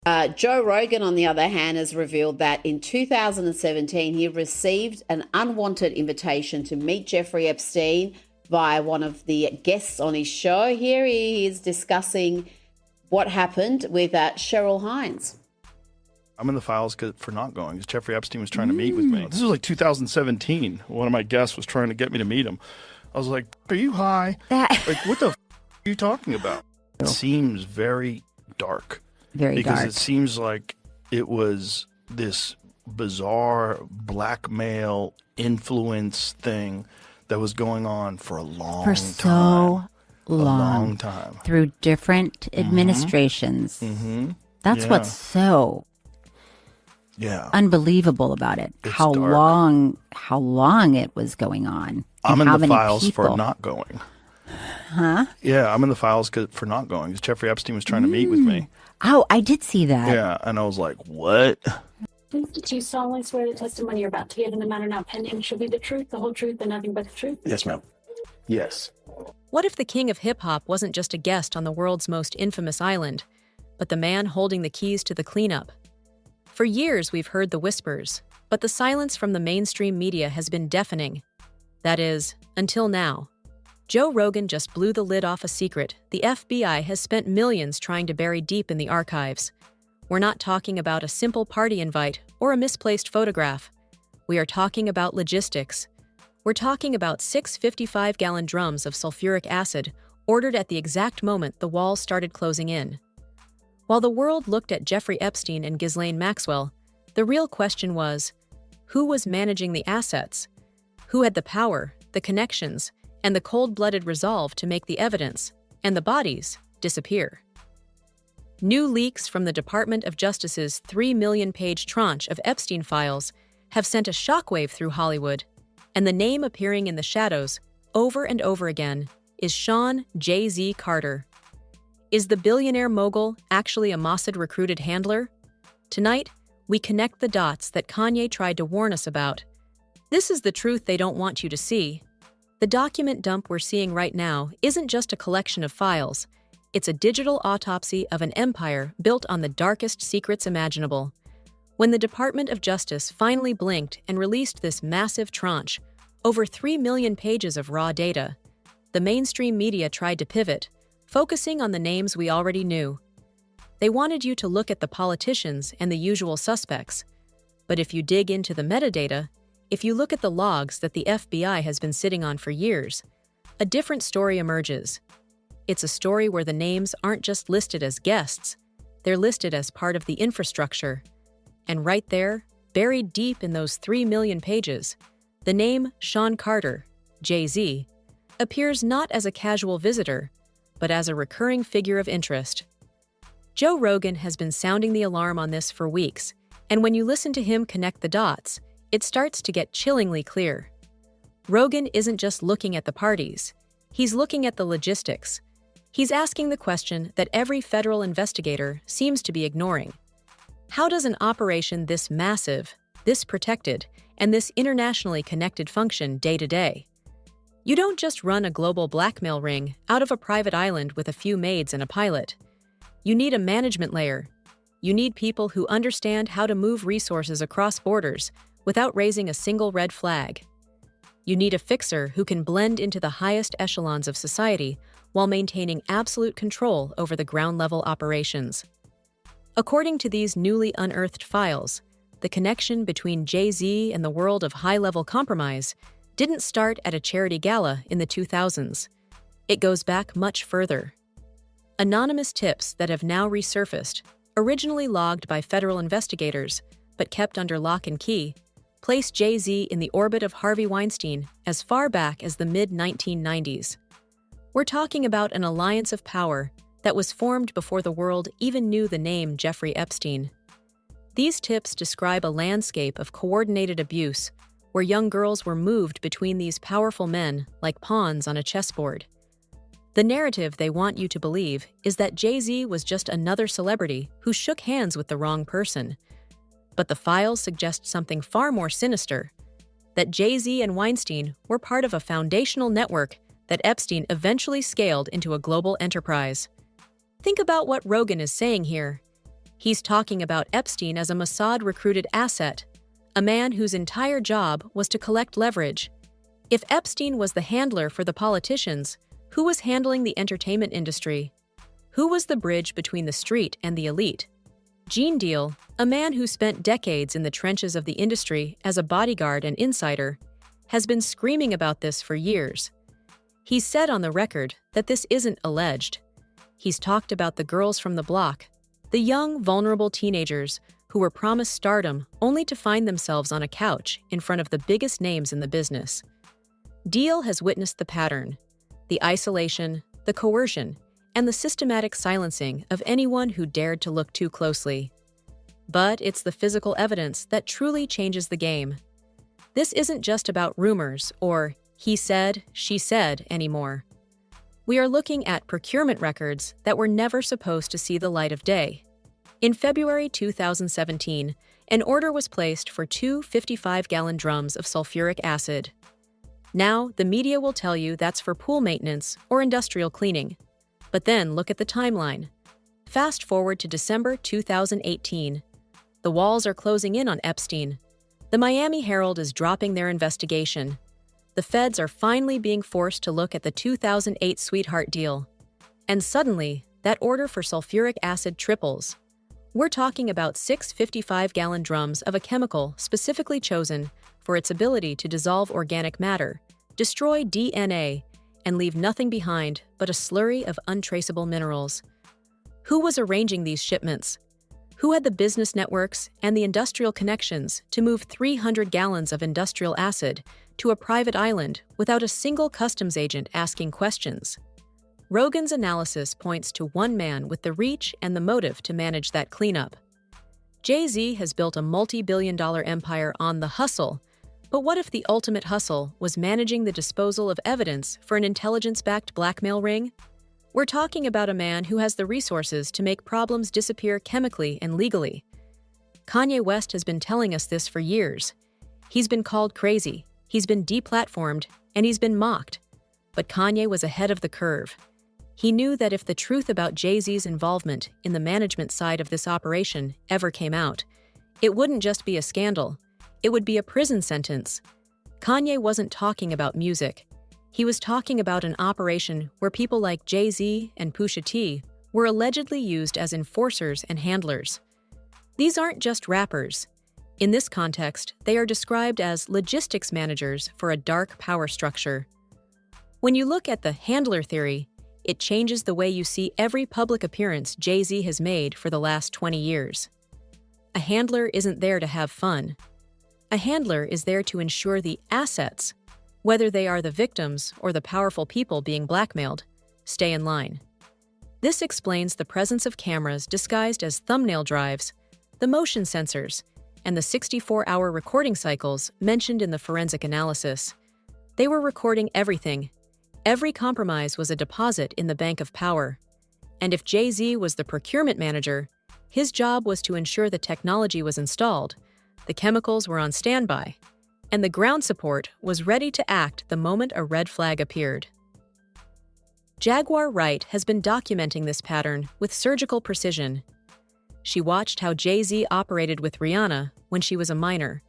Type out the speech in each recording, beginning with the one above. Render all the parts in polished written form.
Joe Rogan, on the other hand, has revealed that in 2017 he received an unwanted invitation to meet Jeffrey Epstein via one of the guests on his show. Here he is discussing what happened with Cheryl Hines. I'm in the files for not going because Jeffrey Epstein was trying to meet with me. This was like 2017. One of my guests was trying to get me to meet him. I was like, are you high? Like, what the are you talking about? It seems very dark. Because it seems like it was this bizarre blackmail influence thing that was going on for a long time. For so long. A long time. Through different administrations. That's what's so unbelievable about it. It's how dark. long it was going on. I'm in how the many files people. for not going. Huh? Yeah, I'm in the files for not going because Jeffrey Epstein was trying to meet with me. Oh, I did see that. Yeah, and I was like, what? Do you solemnly swear the testimony you're about to give in the matter now pending shall be the truth, the whole truth, and nothing but the truth? Yes, ma'am. Yes. What if the king of hip-hop wasn't just a guest on the world's most infamous island, but the man holding the keys to the cleanup? For years, we've heard the whispers, but the silence from the mainstream media has been deafening. That is, until now. Joe Rogan just blew the lid off a secret the FBI has spent millions trying to bury deep in the archives. We're not talking about a simple party invite or a misplaced photograph. We are talking about logistics. We're talking about 6 55-gallon drums of sulfuric acid ordered at the exact moment the walls started closing in. While the world looked at Jeffrey Epstein and Ghislaine Maxwell, the real question was, who was managing the assets? Who had the power, the connections, and the cold-blooded resolve to make the evidence, and the bodies, disappear? New leaks from the Department of Justice's 3 million-page tranche of Epstein files have sent a shockwave through Hollywood, and the name appearing in the shadows, over and over again, is Sean Jay-Z Carter. Is the billionaire mogul actually a Mossad-recruited handler? Tonight, we connect the dots that Kanye tried to warn us about. This is the truth they don't want you to see. The document dump we're seeing right now isn't just a collection of files. It's a digital autopsy of an empire built on the darkest secrets imaginable. When the Department of Justice finally blinked and released this massive tranche, over 3 million pages of raw data, the mainstream media tried to pivot, focusing on the names we already knew. They wanted you to look at the politicians and the usual suspects. But if you dig into the metadata, if you look at the logs that the FBI has been sitting on for years, a different story emerges. It's a story where the names aren't just listed as guests, they're listed as part of the infrastructure. And right there, buried deep in those 3 million pages, the name Sean Carter, Jay-Z, appears not as a casual visitor, but as a recurring figure of interest. Joe Rogan has been sounding the alarm on this for weeks, and when you listen to him connect the dots, it starts to get chillingly clear. Rogan isn't just looking at the parties, he's looking at the logistics. He's asking the question that every federal investigator seems to be ignoring. How does an operation this massive, this protected, and this internationally connected function day to day? You don't just run a global blackmail ring out of a private island with a few maids and a pilot. You need a management layer. You need people who understand how to move resources across borders without raising a single red flag. You need a fixer who can blend into the highest echelons of society while maintaining absolute control over the ground-level operations. According to these newly unearthed files, the connection between Jay-Z and the world of high-level compromise didn't start at a charity gala in the 2000s. It goes back much further. Anonymous tips that have now resurfaced, originally logged by federal investigators but kept under lock and key, placed Jay-Z in the orbit of Harvey Weinstein as far back as the mid-1990s. We're talking about an alliance of power that was formed before the world even knew the name Jeffrey Epstein. These tips describe a landscape of coordinated abuse where young girls were moved between these powerful men like pawns on a chessboard. The narrative they want you to believe is that Jay-Z was just another celebrity who shook hands with the wrong person. But the files suggest something far more sinister, that Jay-Z and Weinstein were part of a foundational network that Epstein eventually scaled into a global enterprise. Think about what Rogan is saying here. He's talking about Epstein as a Mossad-recruited asset, a man whose entire job was to collect leverage. If Epstein was the handler for the politicians, who was handling the entertainment industry? Who was the bridge between the street and the elite? Gene Deal, a man who spent decades in the trenches of the industry as a bodyguard and insider, has been screaming about this for years. He's said on the record that this isn't alleged. He's talked about the girls from the block, the young, vulnerable teenagers who were promised stardom only to find themselves on a couch in front of the biggest names in the business. Deal has witnessed the pattern, the isolation, the coercion, and the systematic silencing of anyone who dared to look too closely. But it's the physical evidence that truly changes the game. This isn't just about rumors or he said, she said anymore. We are looking at procurement records that were never supposed to see the light of day. In February 2017, an order was placed for 2 55-gallon drums of sulfuric acid. Now, the media will tell you that's for pool maintenance or industrial cleaning. But then look at the timeline. Fast forward to December 2018. The walls are closing in on Epstein. The Miami Herald is dropping their investigation. The feds are finally being forced to look at the 2008 sweetheart deal. And suddenly, that order for sulfuric acid triples. We're talking about 6 55-gallon drums of a chemical specifically chosen for its ability to dissolve organic matter, destroy DNA, and leave nothing behind but a slurry of untraceable minerals. Who was arranging these shipments? Who had the business networks and the industrial connections to move 300 gallons of industrial acid to a private island without a single customs agent asking questions? Rogan's analysis points to one man with the reach and the motive to manage that cleanup. Jay-Z has built a multi-billion-dollar empire on the hustle, but what if the ultimate hustle was managing the disposal of evidence for an intelligence-backed blackmail ring? We're talking about a man who has the resources to make problems disappear chemically and legally. Kanye West has been telling us this for years. He's been called crazy, he's been deplatformed, and he's been mocked. But Kanye was ahead of the curve. He knew that if the truth about Jay-Z's involvement in the management side of this operation ever came out, it wouldn't just be a scandal, it would be a prison sentence. Kanye wasn't talking about music. He was talking about an operation where people like Jay-Z and Pusha T were allegedly used as enforcers and handlers. These aren't just rappers. In this context, they are described as logistics managers for a dark power structure. When you look at the handler theory, it changes the way you see every public appearance Jay-Z has made for the last 20 years. A handler isn't there to have fun. A handler is there to ensure the assets, whether they are the victims or the powerful people being blackmailed, stay in line. This explains the presence of cameras disguised as thumbnail drives, the motion sensors, and the 64-hour recording cycles mentioned in the forensic analysis. They were recording everything. Every compromise was a deposit in the bank of power. And if Jay-Z was the procurement manager, his job was to ensure the technology was installed, the chemicals were on standby, and the ground support was ready to act the moment a red flag appeared. Jaguar Wright has been documenting this pattern with surgical precision. She watched how Jay-Z operated with Rihanna when she was a minor,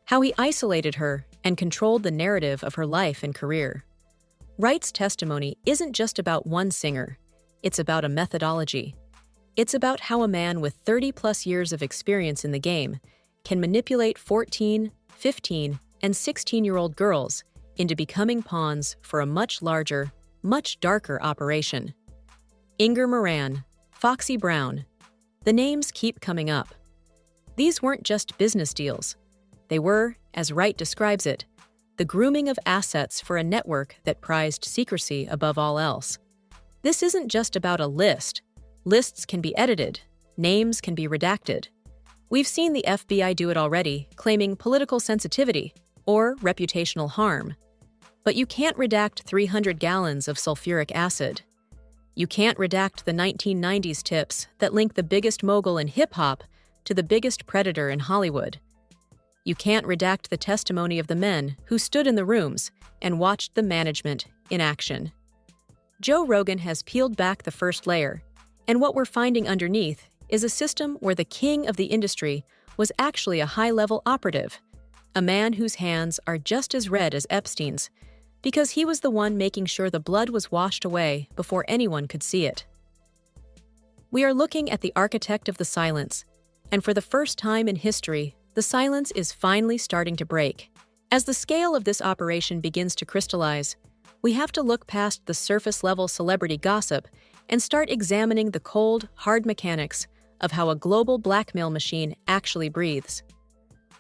how he isolated her and controlled the narrative of her life and career. Wright's testimony isn't just about one singer, it's about a methodology. It's about how a man with 30-plus years of experience in the game can manipulate 14, 15, and 16-year-old girls into becoming pawns for a much larger, much darker operation. Inger Moran, Foxy Brown. The names keep coming up. These weren't just business deals. They were, as Wright describes it, the grooming of assets for a network that prized secrecy above all else. This isn't just about a list. Lists can be edited. Names can be redacted. We've seen the FBI do it already, claiming political sensitivity or reputational harm. But you can't redact 300 gallons of sulfuric acid. You can't redact the 1990s tips that link the biggest mogul in hip-hop to the biggest predator in Hollywood. You can't redact the testimony of the men who stood in the rooms and watched the management in action. Joe Rogan has peeled back the first layer, and what we're finding underneath is a system where the king of the industry was actually a high-level operative, a man whose hands are just as red as Epstein's, because he was the one making sure the blood was washed away before anyone could see it. We are looking at the architect of the silence, and for the first time in history, the silence is finally starting to break. As the scale of this operation begins to crystallize, we have to look past the surface-level celebrity gossip and start examining the cold, hard mechanics of how a global blackmail machine actually breathes.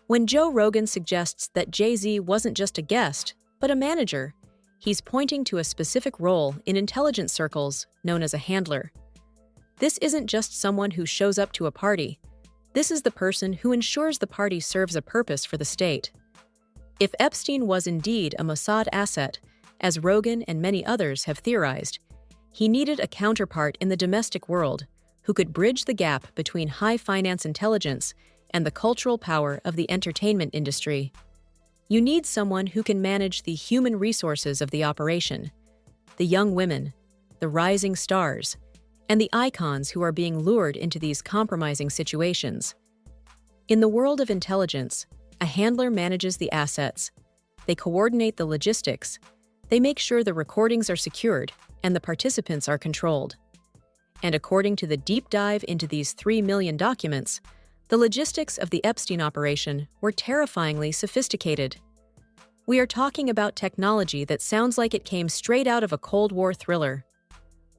When Joe Rogan suggests that Jay-Z wasn't just a guest, but a manager, he's pointing to a specific role in intelligence circles known as a handler. This isn't just someone who shows up to a party. This is the person who ensures the party serves a purpose for the state. If Epstein was indeed a Mossad asset, as Rogan and many others have theorized, he needed a counterpart in the domestic world who could bridge the gap between high-finance intelligence and the cultural power of the entertainment industry. You need someone who can manage the human resources of the operation, the young women, the rising stars, and the icons who are being lured into these compromising situations. In the world of intelligence, a handler manages the assets. They coordinate the logistics. They make sure the recordings are secured and the participants are controlled. And according to the deep dive into these 3 million documents, the logistics of the Epstein operation were terrifyingly sophisticated. We are talking about technology that sounds like it came straight out of a Cold War thriller.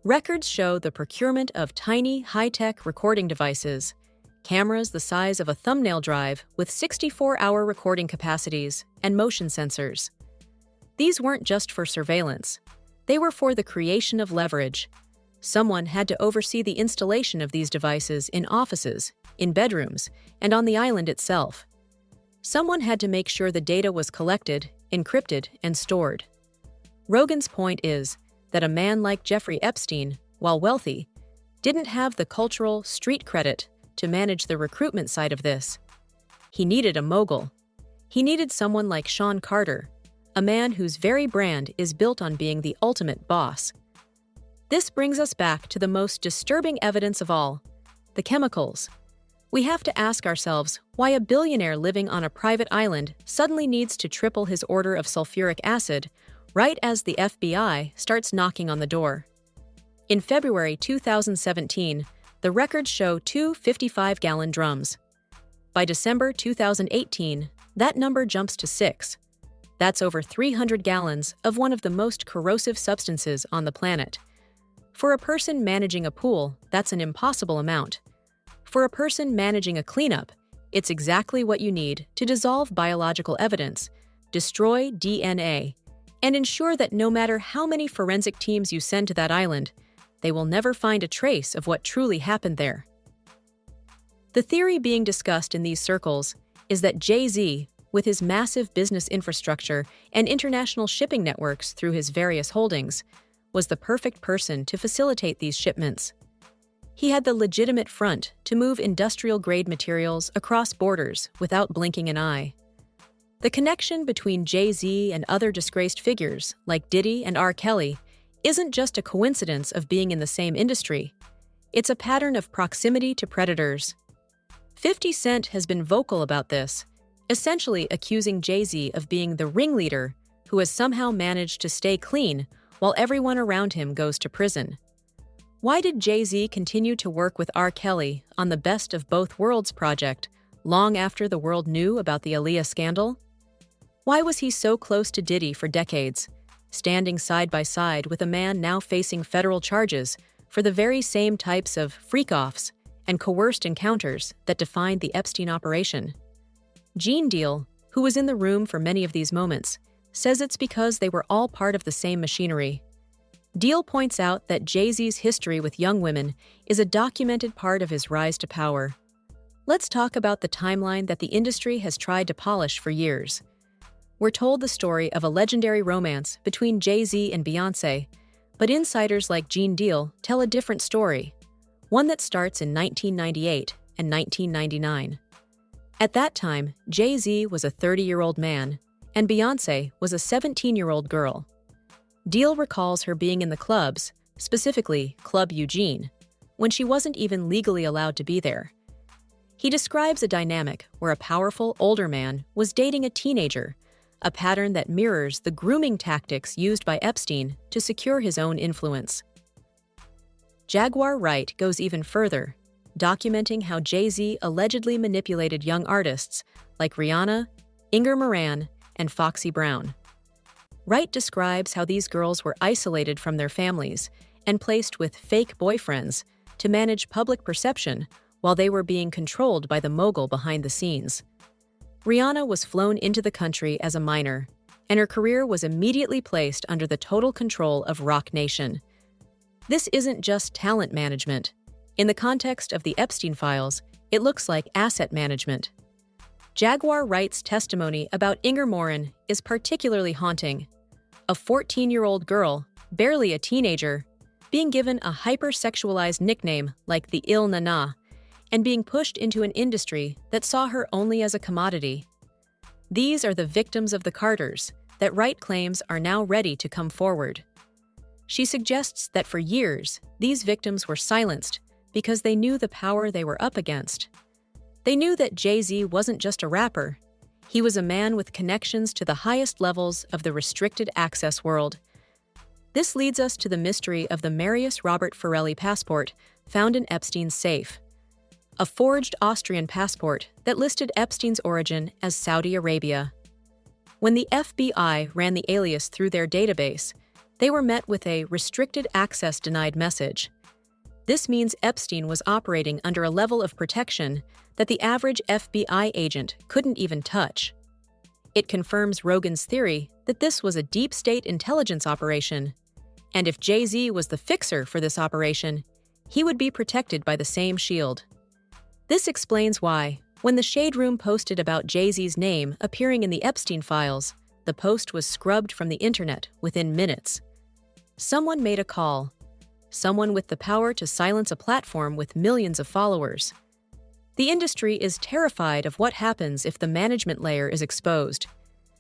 Records show the procurement of tiny, high-tech recording devices, cameras the size of a thumbnail drive with 64-hour recording capacities, and motion sensors. These weren't just for surveillance. They were for the creation of leverage. Someone had to oversee the installation of these devices in offices, in bedrooms, and on the island itself. Someone had to make sure the data was collected, encrypted, and stored. Rogan's point is that a man like Jeffrey Epstein, while wealthy, didn't have the cultural street credit to manage the recruitment side of this. He needed a mogul. He needed someone like Sean Carter, a man whose very brand is built on being the ultimate boss. This brings us back to the most disturbing evidence of all, the chemicals. We have to ask ourselves why a billionaire living on a private island suddenly needs to triple his order of sulfuric acid right as the FBI starts knocking on the door. In February 2017, the records show 2 55-gallon drums. By December 2018, that number jumps to 6. That's over 300 gallons of one of the most corrosive substances on the planet. For a person managing a pool, that's an impossible amount. For a person managing a cleanup, it's exactly what you need to dissolve biological evidence, destroy DNA, and ensure that no matter how many forensic teams you send to that island, they will never find a trace of what truly happened there. The theory being discussed in these circles is that Jay-Z, with his massive business infrastructure and international shipping networks through his various holdings, was the perfect person to facilitate these shipments. He had the legitimate front to move industrial-grade materials across borders without blinking an eye. The connection between Jay-Z and other disgraced figures like Diddy and R. Kelly isn't just a coincidence of being in the same industry. It's a pattern of proximity to predators. 50 Cent has been vocal about this, essentially accusing Jay-Z of being the ringleader who has somehow managed to stay clean while everyone around him goes to prison. Why did Jay-Z continue to work with R. Kelly on the Best of Both Worlds project long after the world knew about the Aaliyah scandal? Why was he so close to Diddy for decades, standing side by side with a man now facing federal charges for the very same types of freak-offs and coerced encounters that defined the Epstein operation? Gene Deal, who was in the room for many of these moments, says it's because they were all part of the same machinery. Deal points out that Jay-Z's history with young women is a documented part of his rise to power. Let's talk about the timeline that the industry has tried to polish for years. We're told the story of a legendary romance between Jay-Z and Beyoncé, but insiders like Gene Deal tell a different story, one that starts in 1998 and 1999. At that time, Jay-Z was a 30-year-old man, and Beyoncé was a 17-year-old girl. Deal recalls her being in the clubs, specifically Club Eugene, when she wasn't even legally allowed to be there. He describes a dynamic where a powerful older man was dating a teenager, a pattern that mirrors the grooming tactics used by Epstein to secure his own influence. Jaguar Wright goes even further, documenting how Jay-Z allegedly manipulated young artists like Rihanna, Inger Moran, and Foxy Brown. Wright describes how these girls were isolated from their families and placed with fake boyfriends to manage public perception while they were being controlled by the mogul behind the scenes. Rihanna was flown into the country as a minor, and her career was immediately placed under the total control of Roc Nation. This isn't just talent management. In the context of the Epstein files, it looks like asset management. Jaguar Wright's testimony about Inger Moran is particularly haunting. A 14-year-old girl, barely a teenager, being given a hypersexualized nickname like the Il Nana, and being pushed into an industry that saw her only as a commodity. These are the victims of the Carters that Wright claims are now ready to come forward. She suggests that for years, these victims were silenced because they knew the power they were up against. They knew that Jay-Z wasn't just a rapper. He was a man with connections to the highest levels of the restricted access world. This leads us to the mystery of the Marius Robert Forelli passport found in Epstein's safe. A forged Austrian passport that listed Epstein's origin as Saudi Arabia. When the FBI ran the alias through their database, they were met with a restricted access denied message. This means Epstein was operating under a level of protection that the average FBI agent couldn't even touch. It confirms Rogan's theory that this was a deep state intelligence operation, and if Jay-Z was the fixer for this operation, he would be protected by the same shield. This explains why, when the Shade Room posted about Jay-Z's name appearing in the Epstein files, the post was scrubbed from the internet within minutes. Someone made a call. Someone with the power to silence a platform with millions of followers. The industry is terrified of what happens if the management layer is exposed.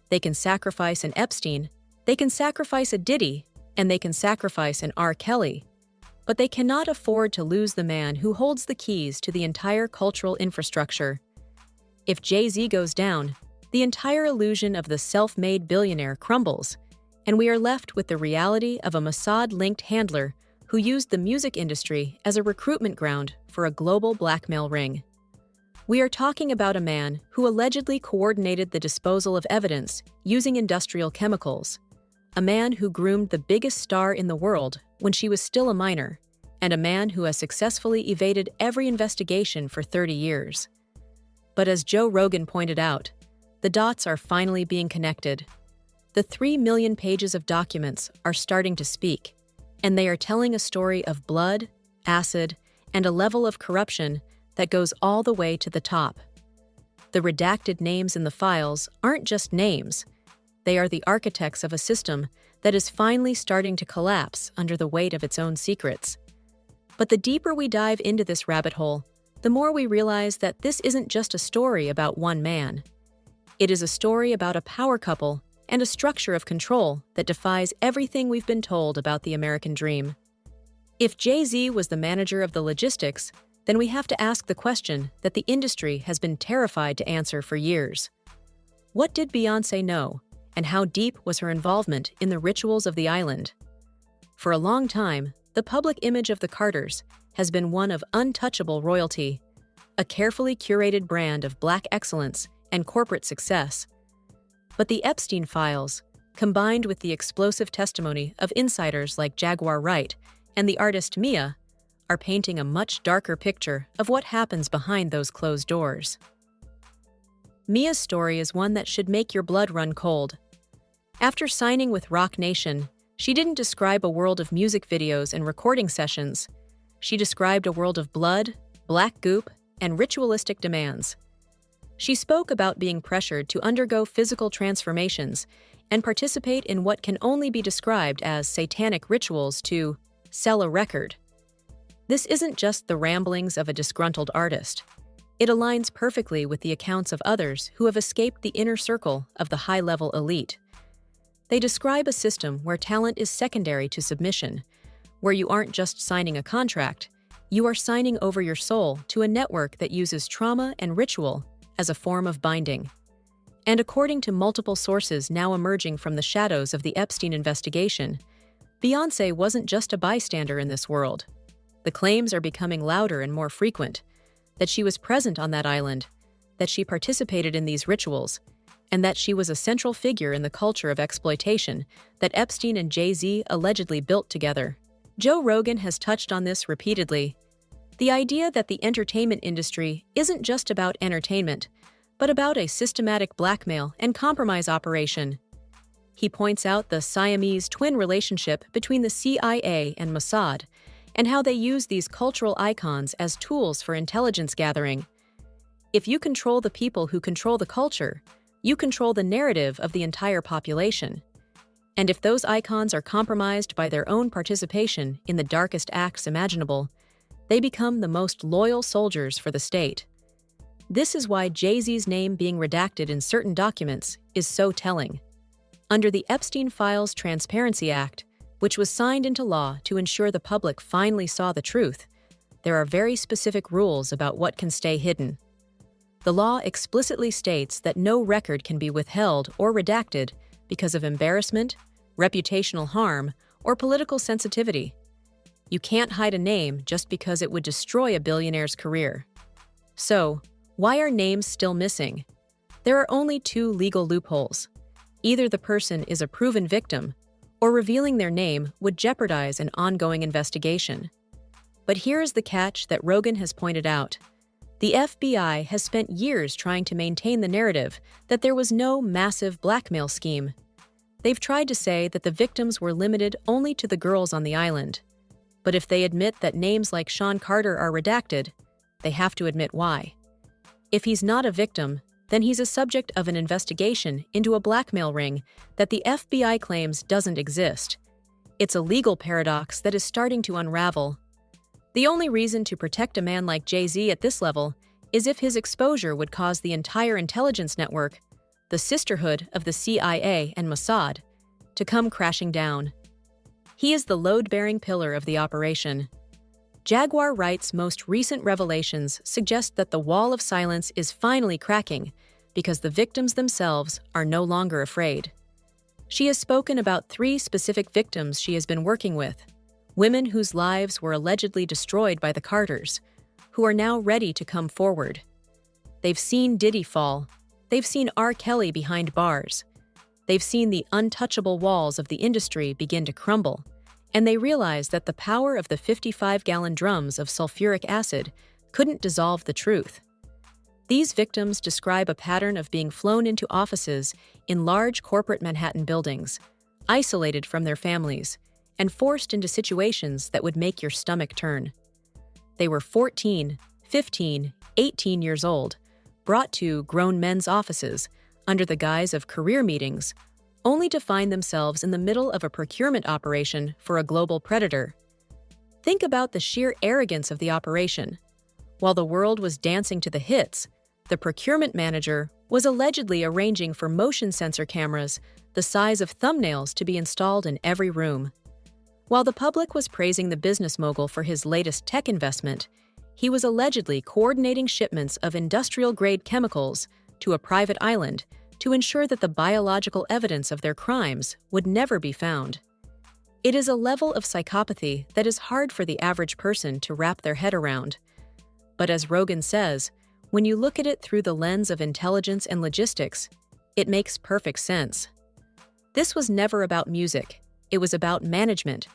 They can sacrifice an Epstein, they can sacrifice a Diddy, and they can sacrifice an R. Kelly. But they cannot afford to lose the man who holds the keys to the entire cultural infrastructure. If Jay-Z goes down, the entire illusion of the self-made billionaire crumbles, and we are left with the reality of a Mossad-linked handler who used the music industry as a recruitment ground for a global blackmail ring. We are talking about a man who allegedly coordinated the disposal of evidence using industrial chemicals, a man who groomed the biggest star in the world when she was still a minor, and a man who has successfully evaded every investigation for 30 years. But as Joe Rogan pointed out, the dots are finally being connected. The 3 million pages of documents are starting to speak, and they are telling a story of blood, acid, and a level of corruption that goes all the way to the top. The redacted names in the files aren't just names. They are the architects of a system that is finally starting to collapse under the weight of its own secrets. But the deeper we dive into this rabbit hole, the more we realize that this isn't just a story about one man. It is a story about a power couple and a structure of control that defies everything we've been told about the American dream. If Jay-Z was the manager of the logistics, then we have to ask the question that the industry has been terrified to answer for years. What did Beyoncé know, and how deep was her involvement in the rituals of the island? For a long time, the public image of the Carters has been one of untouchable royalty, a carefully curated brand of Black excellence and corporate success. But the Epstein files, combined with the explosive testimony of insiders like Jaguar Wright and the artist Mia, are painting a much darker picture of what happens behind those closed doors. Mia's story is one that should make your blood run cold. After signing with Roc Nation, she didn't describe a world of music videos and recording sessions. She described a world of blood, black goop, and ritualistic demands. She spoke about being pressured to undergo physical transformations and participate in what can only be described as satanic rituals to sell a record. This isn't just the ramblings of a disgruntled artist. It aligns perfectly with the accounts of others who have escaped the inner circle of the high-level elite. They describe a system where talent is secondary to submission, where you aren't just signing a contract, You are signing over your soul to a network that uses trauma and ritual as a form of binding. And according to multiple sources now emerging from the shadows of the Epstein investigation, Beyoncé wasn't just a bystander in this world. The claims are becoming louder and more frequent, that she was present on that island, that she participated in these rituals, and that she was a central figure in the culture of exploitation that Epstein and Jay-Z allegedly built together. Joe Rogan has touched on this repeatedly. The idea that the entertainment industry isn't just about entertainment, but about a systematic blackmail and compromise operation. He points out the Siamese twin relationship between the CIA and Mossad, and how they use these cultural icons as tools for intelligence gathering. If you control the people who control the culture, you control the narrative of the entire population. And if those icons are compromised by their own participation in the darkest acts imaginable, they become the most loyal soldiers for the state. This is why Jay-Z's name being redacted in certain documents is so telling. Under the Epstein Files Transparency Act, which was signed into law to ensure the public finally saw the truth, there are very specific rules about what can stay hidden. The law explicitly states that no record can be withheld or redacted because of embarrassment, reputational harm, or political sensitivity. You can't hide a name just because it would destroy a billionaire's career. So, why are names still missing? There are only two legal loopholes. Either the person is a proven victim, or revealing their name would jeopardize an ongoing investigation. But here is the catch that Rogan has pointed out. The FBI has spent years trying to maintain the narrative that there was no massive blackmail scheme. They've tried to say that the victims were limited only to the girls on the island. But if they admit that names like Sean Carter are redacted, they have to admit why. If he's not a victim, then he's a subject of an investigation into a blackmail ring that the FBI claims doesn't exist. It's a legal paradox that is starting to unravel. The only reason to protect a man like Jay-Z at this level is if his exposure would cause the entire intelligence network, the sisterhood of the CIA and Mossad, to come crashing down. He is the load-bearing pillar of the operation. Jaguar Wright's most recent revelations suggest that the wall of silence is finally cracking because the victims themselves are no longer afraid. She has spoken about 3 specific victims she has been working with, women whose lives were allegedly destroyed by the Carters, who are now ready to come forward. They've seen Diddy fall. They've seen R. Kelly behind bars. They've seen the untouchable walls of the industry begin to crumble, and they realize that the power of the 55-gallon drums of sulfuric acid couldn't dissolve the truth. These victims describe a pattern of being flown into offices in large corporate Manhattan buildings, isolated from their families, and forced into situations that would make your stomach turn. They were 14, 15, 18 years old, brought to grown men's offices under the guise of career meetings, only to find themselves in the middle of a procurement operation for a global predator. Think about the sheer arrogance of the operation. While the world was dancing to the hits, the procurement manager was allegedly arranging for motion sensor cameras the size of thumbnails to be installed in every room. While the public was praising the business mogul for his latest tech investment, he was allegedly coordinating shipments of industrial-grade chemicals to a private island to ensure that the biological evidence of their crimes would never be found. It is a level of psychopathy that is hard for the average person to wrap their head around. But as Rogan says, when you look at it through the lens of intelligence and logistics, it makes perfect sense. This was never about music. It was about management.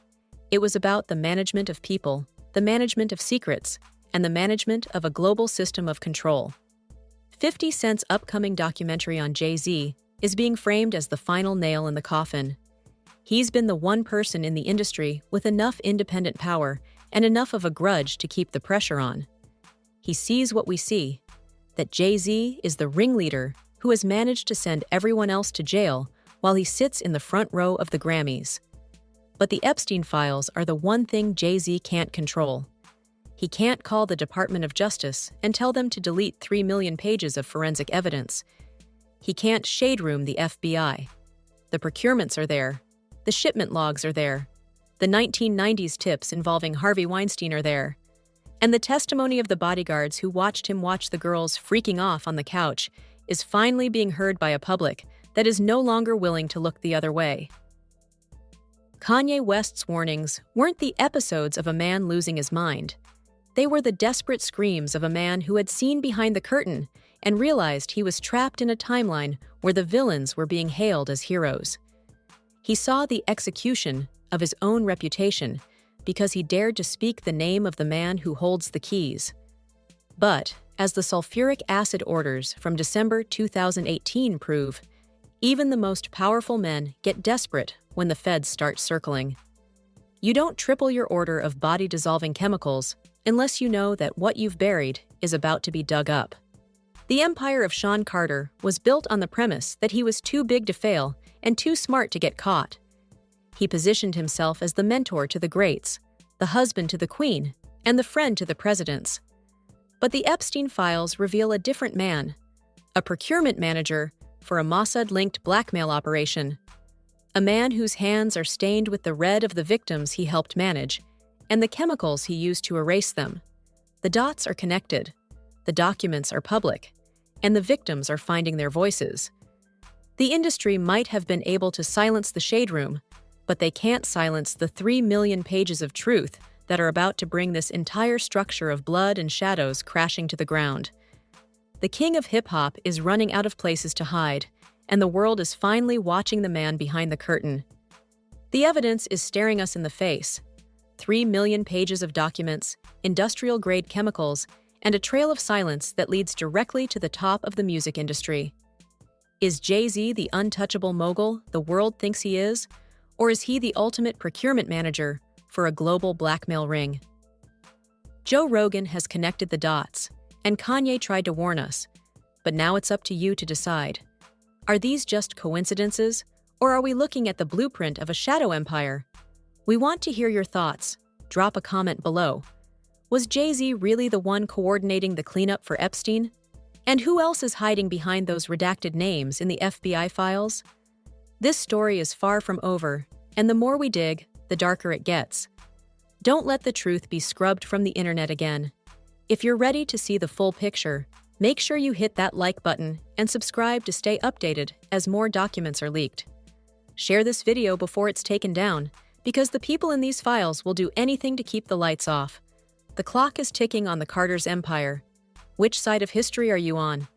It was about the management of people, the management of secrets, and the management of a global system of control. 50 Cent's upcoming documentary on Jay-Z is being framed as the final nail in the coffin. He's been the one person in the industry with enough independent power and enough of a grudge to keep the pressure on. He sees what we see, that Jay-Z is the ringleader who has managed to send everyone else to jail while he sits in the front row of the Grammys. But the Epstein files are the one thing Jay-Z can't control. He can't call the Department of Justice and tell them to delete 3 million pages of forensic evidence. He can't shade room the FBI. The procurements are there. The shipment logs are there. The 1990s tips involving Harvey Weinstein are there. And the testimony of the bodyguards who watched him watch the girls freaking off on the couch is finally being heard by a public that is no longer willing to look the other way. Kanye West's warnings weren't the episodes of a man losing his mind. They were the desperate screams of a man who had seen behind the curtain and realized he was trapped in a timeline where the villains were being hailed as heroes. He saw the execution of his own reputation because he dared to speak the name of the man who holds the keys. But, as the sulfuric acid orders from December 2018 prove, even the most powerful men get desperate when the feds start circling. You don't triple your order of body-dissolving chemicals unless you know that what you've buried is about to be dug up. The empire of Sean Carter was built on the premise that he was too big to fail and too smart to get caught. He positioned himself as the mentor to the greats, the husband to the queen, and the friend to the presidents. But the Epstein files reveal a different man, a procurement manager for a Mossad-linked blackmail operation, a man whose hands are stained with the red of the victims he helped manage and the chemicals he used to erase them. The dots are connected, the documents are public, and the victims are finding their voices. The industry might have been able to silence the shade room, but they can't silence the 3 million pages of truth that are about to bring this entire structure of blood and shadows crashing to the ground. The king of hip-hop is running out of places to hide, and the world is finally watching the man behind the curtain. The evidence is staring us in the face. 3 million pages of documents, industrial-grade chemicals, and a trail of silence that leads directly to the top of the music industry. Is Jay-Z the untouchable mogul the world thinks he is? Or is he the ultimate procurement manager for a global blackmail ring? Joe Rogan has connected the dots, and Kanye tried to warn us. But now it's up to you to decide. Are these just coincidences, or are we looking at the blueprint of a shadow empire? We want to hear your thoughts. Drop a comment below. Was Jay-Z really the one coordinating the cleanup for Epstein? And who else is hiding behind those redacted names in the FBI files? This story is far from over, and the more we dig, the darker it gets. Don't let the truth be scrubbed from the internet again. If you're ready to see the full picture, make sure you hit that like button and subscribe to stay updated as more documents are leaked. Share this video before it's taken down, because the people in these files will do anything to keep the lights off. The clock is ticking on the Carter's empire. Which side of history are you on?